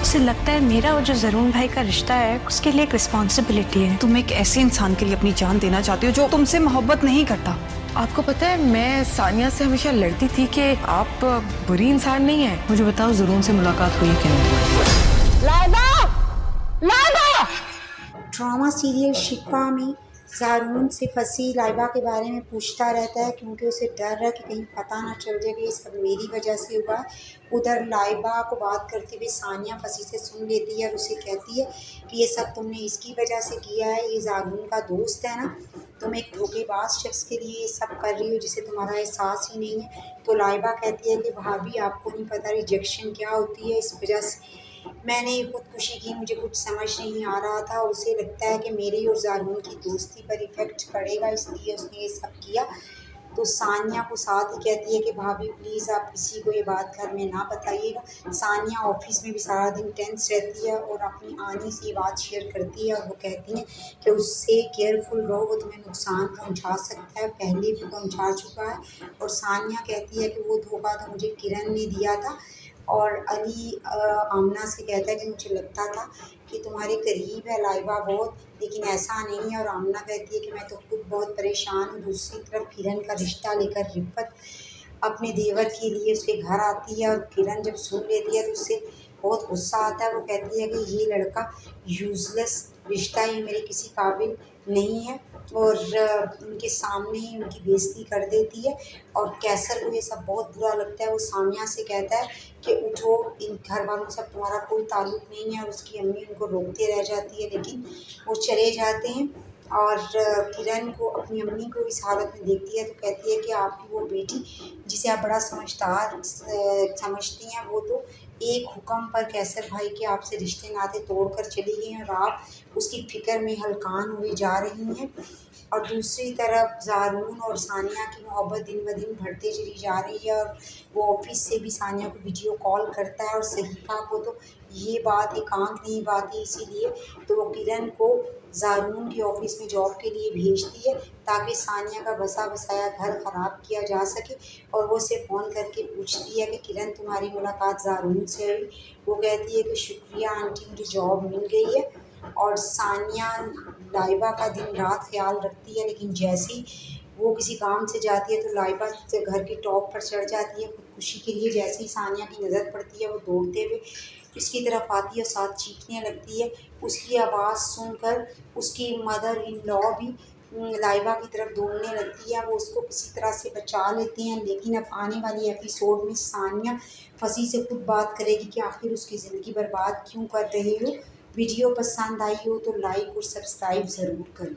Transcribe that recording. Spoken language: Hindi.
मुझे लगता है मेरा और जो जरून भाई का रिश्ता है उसके लिए एक रिस्पॉन्सिबिलिटी है। तुम एक ऐसे इंसान के लिए अपनी जान देना चाहती हो जो तुमसे मोहब्बत नहीं करता। आपको पता है मैं सानिया से हमेशा लड़ती थी कि आप बुरी इंसान नहीं है। मुझे बताओ जरून से मुलाकात हुई कि नहीं? ड्रामा सीरियल शिकवा में ज़ारून से फंसी लाइबा के बारे में पूछता रहता है क्योंकि उसे डर है कि कहीं पता ना चल जाए कि ये सब मेरी वजह से हुआ है। उधर लाइबा को बात करते हुए सानिया फंसी से सुन लेती है और उसे कहती है कि ये सब तुमने इसकी वजह से किया है, ये ज़ारून का दोस्त है ना, तुम एक धोखेबाज शख्स के लिए ये सब कर रही हो जिसे तुम्हारा एहसास ही नहीं है। तो लाइबा कहती है कि भाभी आपको नहीं पता रिजेक्शन क्या होती है, इस वजह से मैंने खुदकुशी की, मुझे कुछ समझ नहीं आ रहा था। उसे लगता है कि मेरी और ज़ारून की दोस्ती पर इफ़ेक्ट पड़ेगा इसलिए उसने ये सब किया। तो सानिया को साथ ही कहती है कि भाभी प्लीज़ आप किसी को ये बात घर में ना बताइएगा। सानिया ऑफिस में भी सारा दिन टेंस रहती है और अपनी आनी से ये बात शेयर करती है और वो कहती हैं कि उससे केयरफुल रहो, वो तुम्हें नुकसान पहुंचा सकता है, पहले भी पहुंचा चुका है। और सानिया कहती है कि वो धोखा तो मुझे किरण ने दिया था। और अली आमना से कहता है कि मुझे लगता था कि तुम्हारे करीब है लाइबा बहुत, लेकिन ऐसा नहीं है। और आमना कहती है कि मैं तो खुद बहुत परेशान हूँ। दूसरी तरफ किरण का रिश्ता लेकर रिफ़त अपने देवर के लिए उसके घर आती है और किरण जब सुन लेती है तो उससे बहुत गुस्सा आता है। वो कहती है कि ये लड़का यूज़लेस रिश्ता, ये मेरे किसी काबिल नहीं है और उनके सामने ही उनकी बेइज्जती कर देती है। और कैसर को ये सब बहुत बुरा लगता है। वो सानिया से कहता है कि उठो, इन घर वालों से तुम्हारा कोई ताल्लुक़ नहीं है। और उसकी अम्मी उनको रोकते रह जाती है लेकिन वो चले जाते हैं। और किरण को अपनी अम्मी को इस हालत में देखती है तो कहती है कि आपकी वो बेटी जिसे आप बड़ा समझदार समझती हैं, वो तो एक हुक्म पर कैसर भाई के आपसे रिश्ते नाते तोड़कर चली गई और आप उसकी फ़िक्र में हलकान हुई जा रही हैं। और दूसरी तरफ ज़ारून और सानिया की मोहब्बत दिन ब दिन बढ़ती चली जा रही है। और वो ऑफिस से भी सानिया को वीडियो कॉल करता है और सहीफ़ा को तो ये बात एकांत नहीं पाती, इसीलिए तो वो किरण को ज़ारून के ऑफिस में जॉब के लिए भेजती है ताकि सानिया का बसा बसाया घर ख़राब किया जा सके। और वो उसे फ़ोन करके पूछती है कि किरण तुम्हारी मुलाकात ज़ारून से हुई? वो कहती है कि शुक्रिया आंटी, मुझे जॉब मिल गई है। और सानिया लाइबा का दिन रात ख्याल रखती है लेकिन जैसे ही वो किसी काम से जाती है तो लाइबा घर के टॉप पर चढ़ जाती है खुदकुशी के लिए। जैसे ही सानिया की नज़र पड़ती है वो दौड़ते हुए इसकी तरफ आती है और साथ चीखने लगती है। उसकी आवाज़ सुनकर उसकी मदर इन लॉ भी लाइबा की तरफ दौड़ने लगती है। वो उसको किसी तरह से बचा लेते हैं लेकिन अब आने वाली एपिसोड में सानिया फंसी से खुद बात करेगी कि आखिर उसकी ज़िंदगी बर्बाद क्यों कर रहे हो। वीडियो पसंद आई हो तो लाइक और सब्सक्राइब ज़रूर करें।